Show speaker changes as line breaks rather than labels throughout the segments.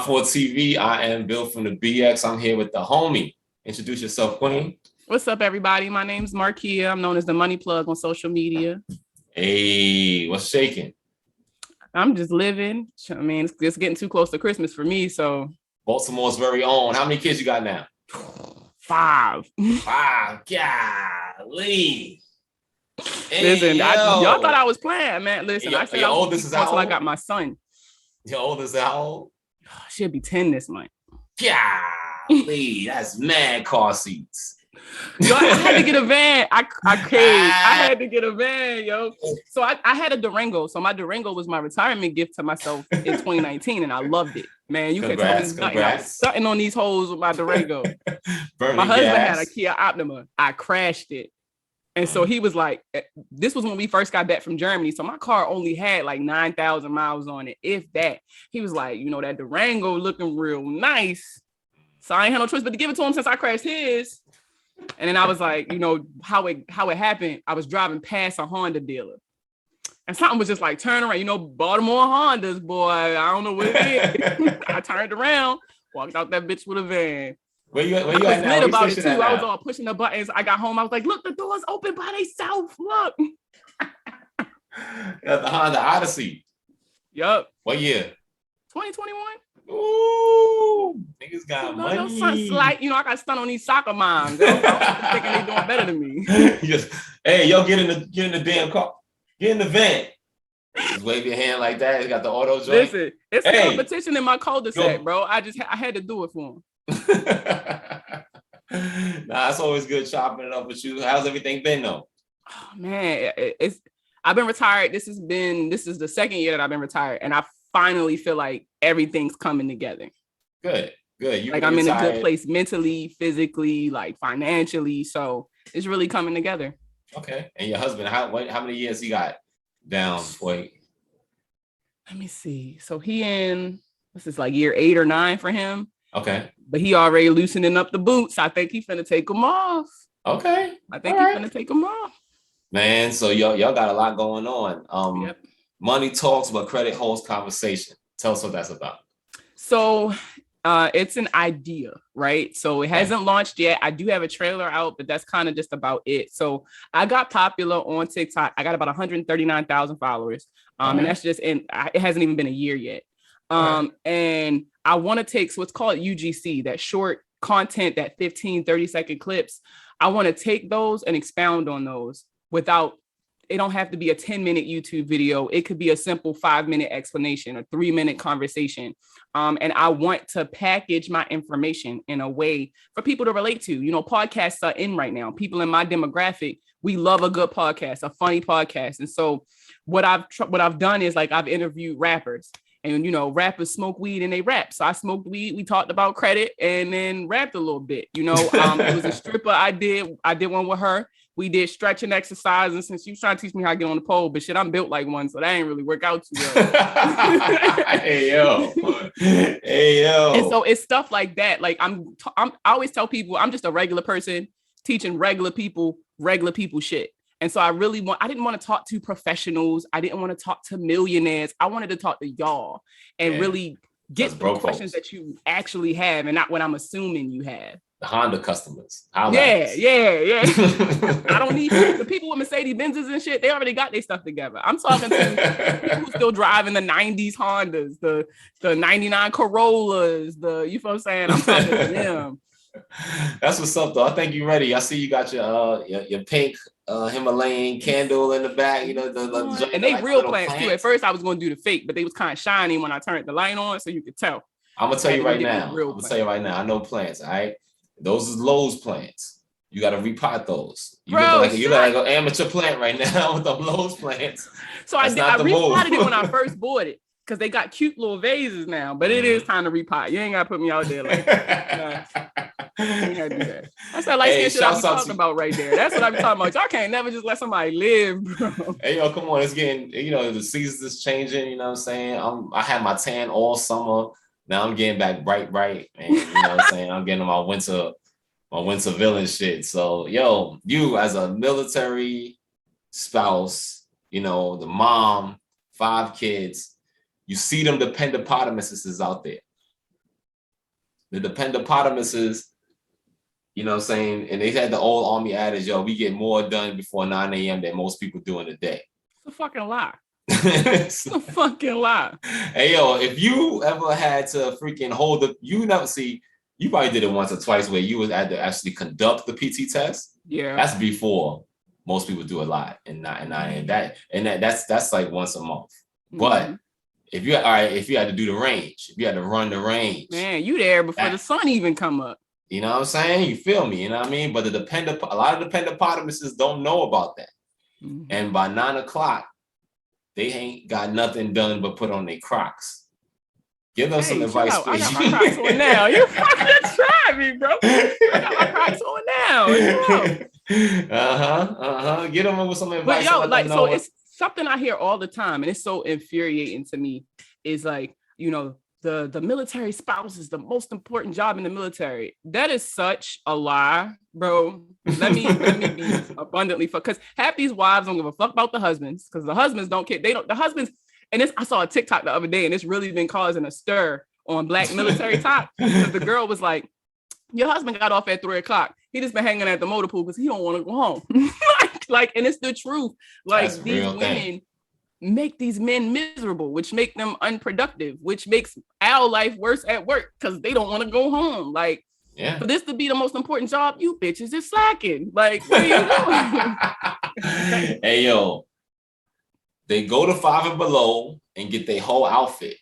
Op4 TV. I am Bill from the BX. I'm here with the homie. Introduce yourself, Queen.
What's up, everybody? My name's Markia. I'm known as the Money Plug on social media.
Hey, what's shaking?
I'm just living. I mean, it's getting too close to Christmas for me, so.
Baltimore's very own. How many kids you got now?
5.
Golly.
Listen, y'all thought I was playing, man. Listen, I said
your oldest is how
until
old?
I got my son.
Your oldest is how old?
She'll be 10 this month.
Golly, that's mad car seats.
Yo, I had to get a van. I had to get a van, yo. So I had a Durango. So my Durango was my retirement gift to myself in 2019, and I loved it. Man, you can tell me nothing. I was stunting on these hoes with my Durango. My husband had a Kia Optima. I crashed it. And so he was like, this was when we first got back from Germany. So my car only had like 9,000 miles on it, if that. He was like, you know, that Durango looking real nice. So I ain't had no choice but to give it to him since I crashed his. And then I was like, you know, how it happened. I was driving past a Honda dealer. And something was just like, turn around. You know, Baltimore Hondas, boy. I don't know what it is. I turned around, walked out that bitch with a van.
Where you
at now? Lit about it too. I was all pushing the buttons. I got home. I was like, look, the door's open by themselves. Look.
The Honda Odyssey.
Yup.
What year?
2021.
Ooh, niggas got money.
No sunlight. You know, I got stunned on these soccer moms. Thinking they doing better than me.
Hey, yo, get in the damn car. Get in the van. Just wave your hand like that. It's got the auto joint.
Listen, it's a competition in my cul-de-sac, bro. I had to do it for him.
Nah, it's always good chopping it up with you. How's everything been though?
Oh man, I've been retired. This is the second year that I've been retired, and I finally feel like everything's coming together.
Good.
Like I'm in a good place mentally, physically, like financially. So it's really coming together.
Okay. And your husband, how many years he got down for you?
Let me see. So he in, this is like year 8 or 9 for him.
Okay.
But he already loosening up the boots. I think he's finna take them off.
Okay.
I think he's finna take them off.
Man, so y'all got a lot going on.
Yep.
Money talks, but credit holds conversation. Tell us what that's about.
So it's an idea, right? So it hasn't launched yet. I do have a trailer out, but that's kind of just about it. So I got popular on TikTok. I got about 139,000 followers. And that's just it hasn't even been a year yet. And I want to take, so it's called UGC, that short content, that 15, 30-second clips. I want to take those and expound on those without, it don't have to be a 10-minute YouTube video. It could be a simple 5-minute explanation or 3-minute conversation. And I want to package my information in a way for people to relate to. You know, podcasts are in right now. People in my demographic, we love a good podcast, a funny podcast. And so what I've done is like I've interviewed rappers. And, you know, rappers smoke weed and they rap. So I smoked weed. We talked about credit and then rapped a little bit. You know, it was a stripper I did one with her. We did stretching exercise. And since you was trying to teach me how to get on the pole, but shit, I'm built like one. So that ain't really work out too well.
Hey, yo.
And so it's stuff like that. Like I always tell people I'm just a regular person teaching regular people shit. And so I didn't want to talk to professionals. I didn't want to talk to millionaires. I wanted to talk to y'all and really get the questions that you actually have and not what I'm assuming you have.
The Honda customers.
Yeah. I don't need the people with Mercedes Benzes and shit. They already got their stuff together. I'm talking to people who still driving the 90s Hondas, the 99 Corollas, you feel what I'm saying? I'm talking to them.
That's what's up though. I think you're ready. I see you got your pink Himalayan candle in the back, you know,
and they like real plants too. At first I was going to do the fake, but they was kind of shiny when I turned the light on, so you could tell.
I'm gonna tell you right now. I know plants. All right, those is Lowe's plants. You got to repot those. You look like an amateur plant right now with the Lowe's plants.
So I repotted it when I first bought it because they got cute little vases now. But it is time to repot. You ain't gotta put me out there like that. You ain't gotta do that. That's that light skin shit I be talking about right there. That's what I be talking about. Y'all can't never just let somebody live, bro.
Hey, yo, come on. It's getting, you know, the seasons is changing. You know what I'm saying? I had my tan all summer. Now I'm getting back bright. And you know what I'm saying? I'm getting my winter villain shit. So, yo, you as a military spouse, you know, the mom, 5 kids, you see them Dependapotamuses out there. the Dependapotamuses, you know what I'm saying? And they had the old army adage, yo, we get more done before 9 a.m. than most people do in a day.
It's a fucking lie. It's a fucking lie.
Hey, yo, if you ever had to freaking you probably did it once or twice where you was had to actually conduct the PT test.
Yeah.
That's before most people do a lot. That's like once a month. But if you had to do the range, if you had to run the range.
Man, you there before the sun even come up.
You know what I'm saying? You feel me? You know what I mean? But a lot of Dependapotamuses don't know about that. Mm-hmm. And by 9 o'clock, they ain't got nothing done but put on their Crocs. Give them some advice, please.
I got my Crocs on now. You fucking try me, bro. I got my Crocs on now.
Get them with some advice.
But yo, it's something I hear all the time, and it's so infuriating to me. Is like, you know, the military spouse is the most important job in the military. That is such a lie, bro. Let me be abundantly because half these wives don't give a fuck about the husbands because the husbands don't care. The husbands, and I saw a TikTok the other day, and it's really been causing a stir on Black military talk because the girl was like, "Your husband got off at 3 o'clock. He just been hanging at the motor pool because he don't want to go home." and it's the truth. Like
that's
these women make these men miserable, which make them unproductive, which makes our life worse at work because they don't want to go home. Like, for this to be the most important job, you bitches is slacking. Like, what are you doing?
Hey, yo, they go to 5 and Below and get their whole outfit.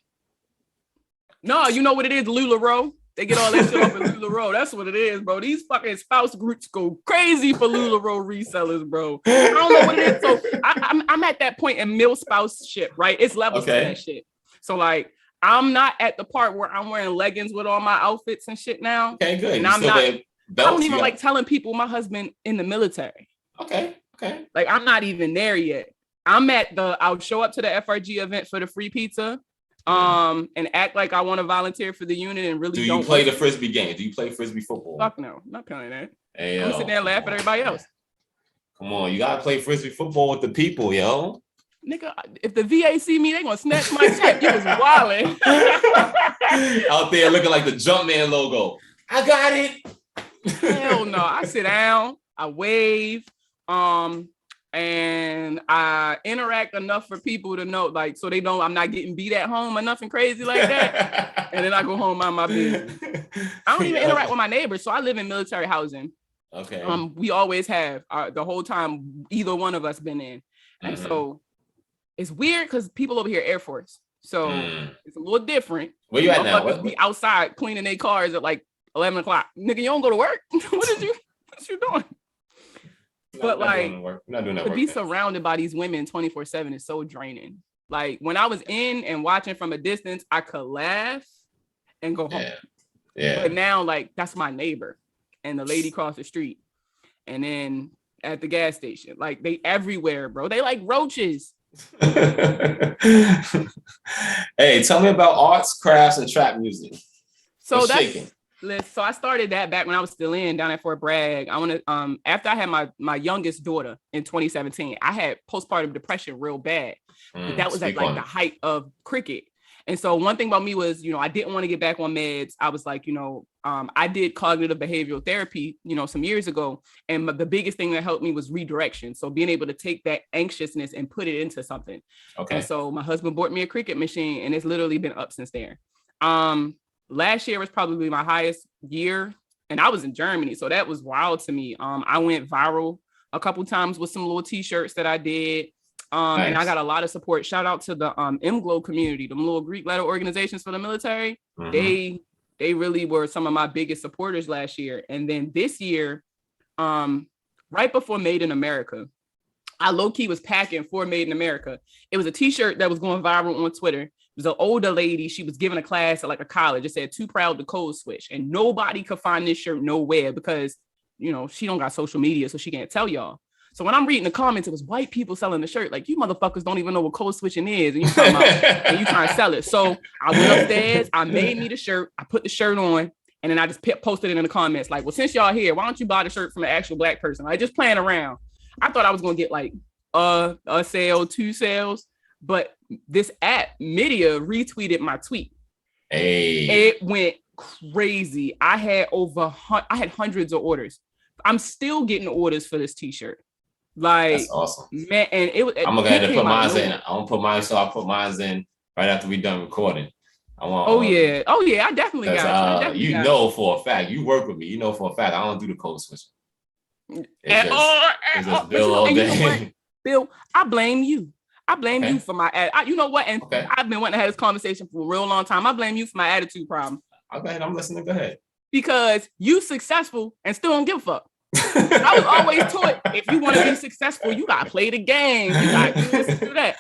No, you know what it is, LuLaRoe. They get all that shit off at LuLaRoe. That's what it is, bro. These fucking spouse groups go crazy for LuLaRoe resellers, bro. I don't know what it is. So I'm at that point in mil spouse shit, right? It's levels to that shit. So like, I'm not at the part where I'm wearing leggings with all my outfits and shit now. Okay, good. And I don't even like telling people my husband in the military.
Okay.
Like, I'm not even there yet. I'm at I'll show up to the FRG event for the free pizza. And act like I want to volunteer for the unit and really don't.
Do you play the Frisbee game? Do you play Frisbee football?
Fuck no, I'm not playing that.
Hey,
I'm gonna sit there and laugh at everybody else.
Come on, you gotta play Frisbee football with the people, yo.
Nigga, if the VA see me, they gonna snatch my check. You was wilding.
Out there looking like the Jumpman logo. I got it.
Hell no. I sit down, I wave, and I interact enough for people to know, like, so they know I'm not getting beat at home or nothing crazy like that. And then I go home mind my business. I don't even interact with my neighbors. So I live in military housing.
Okay.
We always have the whole time either one of us been in. And so it's weird because people over here Air Force. So it's a little different.
Where you at now?
Be outside cleaning their cars at like 11 o'clock. Nigga, you don't go to work? What you doing? But like, to be surrounded by these women 24/7 is so draining. Like, when I was in and watching from a distance, I could laugh and go home. Yeah. But now, like, that's my neighbor and the lady across the street. And then at the gas station, like, they everywhere, bro. They like roaches.
Hey, tell me about arts, crafts, and trap music.
So So I started that back when I was still down at Fort Bragg. I want to after I had my youngest daughter in 2017, I had postpartum depression real bad. But that was at like the height of cricket. And so one thing about me was, I didn't want to get back on meds. I was like, I did cognitive behavioral therapy, some years ago. And the biggest thing that helped me was redirection. So being able to take that anxiousness and put it into something. Okay. And so my husband bought me a cricket machine, and it's literally been up since there. Last year was probably my highest year, and I was in Germany, so that was wild to me. I went viral a couple times with some little t-shirts that I did, nice. And I got a lot of support. Shout out to the MGLO community, the little Greek letter organizations for the military. Mm-hmm. They really were some of my biggest supporters last year. And then this year, right before Made in America, I low-key was packing for Made in America. It was a t-shirt that was going viral on Twitter. It was an older lady. She was giving a class at like a college. It said, "Too proud to code switch." And nobody could find this shirt nowhere because, she don't got social media, so she can't tell y'all. So when I'm reading the comments, it was white people selling the shirt. Like, you motherfuckers don't even know what code switching is. And you talking about, and you trying to sell it. So I went upstairs. I made me the shirt. I put the shirt on. And then I just posted it in the comments. Like, well, since y'all here, why don't you buy the shirt from an actual Black person? Like, just playing around. I thought I was going to get like a sale, 2 sales. But this app, Media, retweeted my tweet.
Hey.
It went crazy. I had hundreds of orders. I'm still getting orders for this t-shirt. Like,
that's awesome,
man. And
I'm gonna go ahead and put mine in. I'm gonna put mine, so I'll put mine in right after we done recording. I want.
Oh yeah, I definitely got
you. You know for a fact, you work with me. You know for a fact, I don't do the code switching. It's just Bill all day.
You know Bill, I blame you. I blame you for my you know what? And I've been wanting to have this conversation for a real long time. I blame you for my attitude problem.
Go ahead, I'm listening. Go ahead.
Because you successful and still don't give a fuck. I was always taught, if you want to be successful, you gotta play the game. You gotta do this and do that.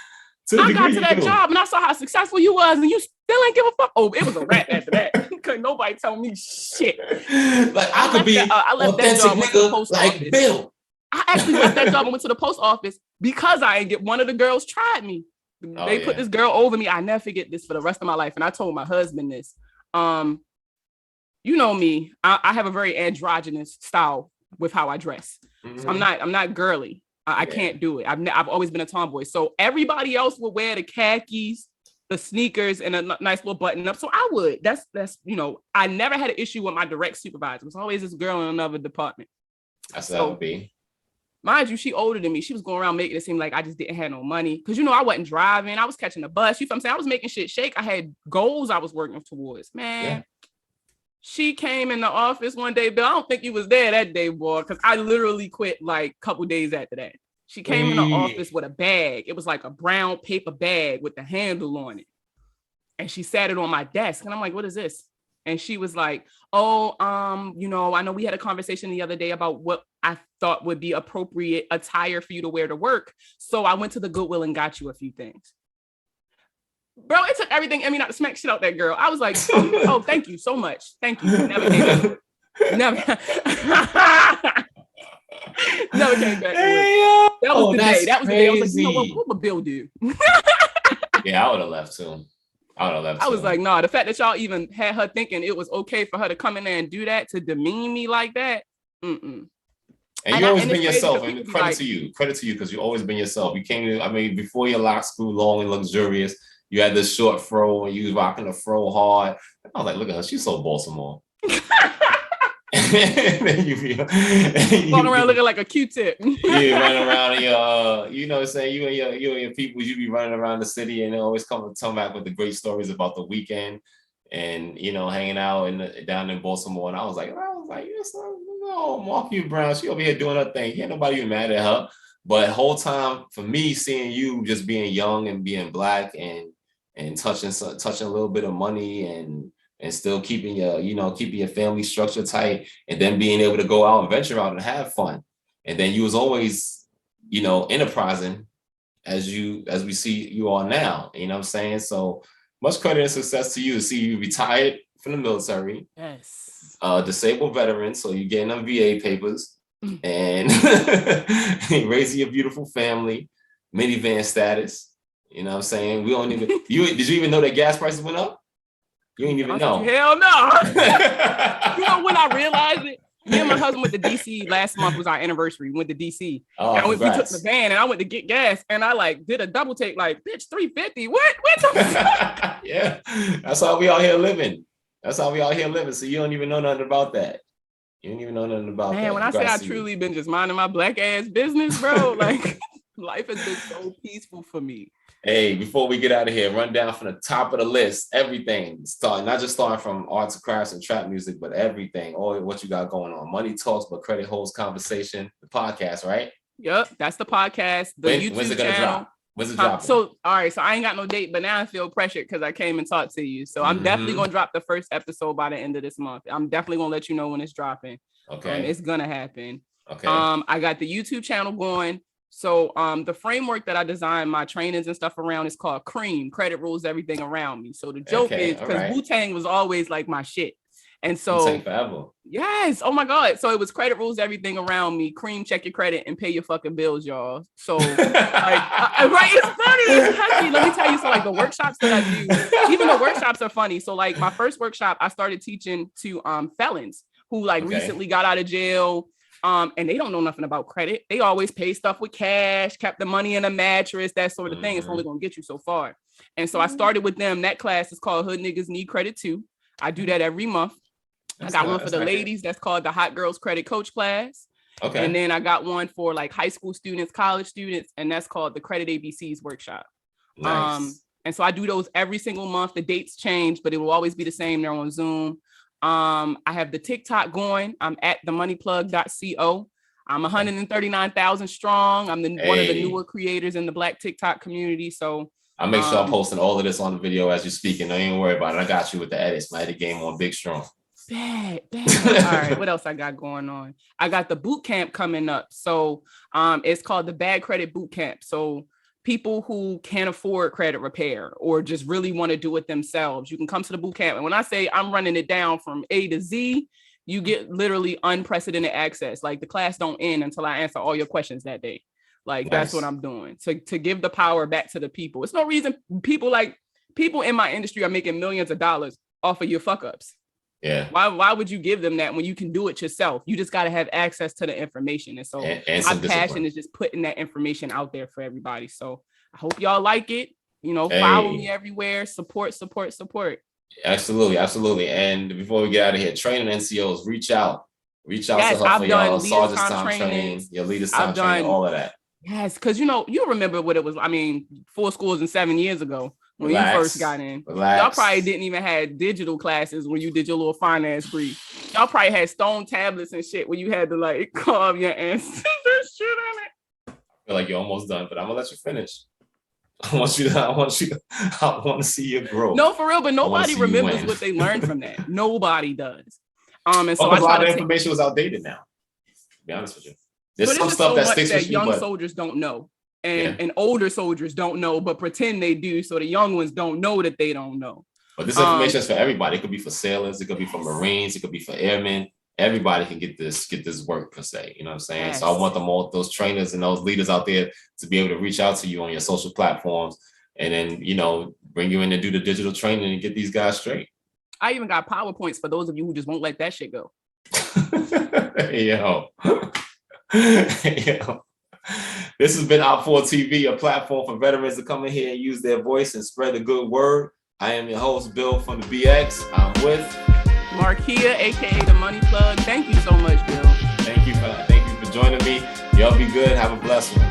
I got to that job and I saw how successful you was, and you still ain't give a fuck. Oh, it was a wrap after that. Couldn't nobody tell me shit.
Like I could be I left that job, went to the post office. Bill.
I actually left that job and went to the post office because I ain't get one of the girls tried me. They put this girl over me. I never forget this for the rest of my life. And I told my husband this. You know me. I have a very androgynous style with how I dress. Mm-hmm. So I'm not girly. I can't do it. I've always been a tomboy. So everybody else would wear the khakis, the sneakers, and a nice little button up. So I would. That's I never had an issue with my direct supervisor. It was always this girl in another department.
That's how it would be.
Mind you, she older than me. She was going around making it seem like I just didn't have no money. Because, I wasn't driving. I was catching the bus. You know what I'm saying? I was making shit shake. I had goals I was working towards. Man, yeah. She came in the office one day, Bill. I don't think you was there that day, boy, because I literally quit like a couple days after that. She came in the office with a bag. It was like a brown paper bag with the handle on it. And she sat it on my desk. And I'm like, what is this? And she was like, oh, I know we had a conversation the other day about what I thought would be appropriate attire for you to wear to work. So I went to the Goodwill and got you a few things. Bro, it took everything. I mean, not to smack shit out that girl. I was like, oh, thank you so much. Thank you. Never came back. Never came back. That was the day. That was the day. I was like, what would Bill do?
Yeah, I would have left too. I
was like, nah, the fact that y'all even had her thinking it was okay for her to come in there and do that, to demean me like that. Mm-mm.
And you always been yourself, and credit to you, because you always been yourself. You came to, before your lock school, long and luxurious, you had this short fro and you was rocking the fro hard. I was like, look at her, she's so Baltimore. And then you
walking around looking like a Q-tip.
You running around and you know what I'm saying, you and your people, you be running around the city and they always come back with the great stories about the weekend and hanging out down in Baltimore. And I was like, yes, Marky Brown, she over here doing her thing. Ain't nobody even mad at her. But the whole time for me, seeing you just being young and being Black and touching a little bit of money and still keeping your family structure tight, and then being able to go out and venture out and have fun. And then you was always, enterprising as we see you are now. You know what I'm saying? So much credit and success to you to see you retired from the military.
Yes.
Disabled veteran. So you're getting them VA papers and raising your beautiful family, minivan status. You know what I'm saying? We don't even, did you even know that gas prices went up? You didn't even know.
Hell no. When I realized it, me and my husband went to DC last month, was our anniversary. We went to DC. And we took the van and I went to get gas and I did a double take, bitch, $3.50. What the
Yeah. That's how we out here living. So you don't even know nothing about that. You don't even know nothing about that.
Man, when I say I truly been just minding my Black ass business, bro, life has been so peaceful for me.
Hey, before we get out of here, run down from the top of the list, everything, not just starting from arts and crafts and trap music, but everything, all what you got going on. Money Talks, but Credit Holds Conversation, the podcast, right?
Yep, that's the podcast.
When's it gonna drop? When's it dropping?
So, all right, so I ain't got no date, but now I feel pressured because I came and talked to you. So I'm definitely gonna drop the first episode by the end of this month. I'm definitely gonna let you know when it's dropping.
Okay.
It's gonna happen.
Okay.
I got the YouTube channel going. So the framework that I designed my trainings and stuff around is called CREAM, Credit Rules Everything Around Me. So the joke is, because Wu-Tang was always my shit. And so
Wu-Tang forever.
Yes. Oh my God. So it was Credit Rules Everything Around Me, CREAM, check your credit and pay your fucking bills, y'all. So right, it's funny. It's catchy. Let me tell you, so the workshops that I do, even the workshops are funny. So my first workshop, I started teaching to felons who recently got out of jail. And they don't know nothing about credit. They always pay stuff with cash, kept the money in a mattress, that sort of thing. It's only going to get you so far. And so I started with them. That class is called Hood Niggas Need Credit Too. I do that every month.
That's
I got
not-
one for
that's
the
not good.
ladies that's called the Hot Girls Credit Coach class.
Okay.
And then I got one for like high school students, college students, and that's called the Credit ABCs workshop.
Nice.
And so I do those every single month. The dates change, but it will always be the same. They're on Zoom. I have the TikTok going. I'm at themoneyplug.co. I'm 139,000 strong. I'm one of the newer creators in the Black TikTok community. So
I'll make sure I'm posting all of this on the video as you're speaking. Don't even worry about it. I got you with the edits. My edit game on big strong.
Bad. All right, what else I got going on? I got the boot camp coming up. So it's called the Bad Credit Boot Camp. So people who can't afford credit repair or just really want to do it themselves, you can come to the boot camp. And when I say I'm running it down from A to Z, you get literally unprecedented access. Like the class don't end until I answer all your questions that day. Like that's what I'm doing to give the power back to the people. It's no reason people in my industry are making millions of dollars off of your fuck ups.
Yeah.
Why would you give them that when you can do it yourself? You just got to have access to the information. And so
and
my passion is just putting that information out there for everybody. So I hope y'all like it. You know, follow me everywhere. Support.
Absolutely. And before we get out of here, training NCOs, reach out
Yes,
to her
I've
for
done
y'all,
leaders
sergeant's
time
time training,
trainings.
your leaders time
I've
training,
done-
all of that.
Yes, because you remember what it was. I mean, 4 schools and 7 years ago when you first got in. Y'all probably didn't even have digital classes when you did your little finance brief. Y'all probably had stone tablets and shit where you had to like carve your ancestors shit on it.
I feel like you're almost done, but I'm gonna let you finish. I want to see your growth.
No, for real, but nobody remembers what they learned from that. Nobody does. And so
a lot of information was outdated now. To be honest with you. There's some stuff that sticks with you,
young soldiers don't know. And older soldiers don't know, but pretend they do. So the young ones don't know that they don't know.
But this information is for everybody. It could be for sailors, it could be for Marines, it could be for airmen. Everybody can get this work per se. You know what I'm saying? Yes. So I want them all, those trainers and those leaders out there to be able to reach out to you on your social platforms and then, bring you in to do the digital training and get these guys straight.
I even got PowerPoints for those of you who just won't let that shit go.
Yo. This has been Op4 TV, a platform for veterans to come in here and use their voice and spread the good word. I am your host, Bill from the BX. I'm with
Markia, aka the Money Plug. Thank you so much, Bill.
Thank you for joining me. Y'all be good. Have a blessed one.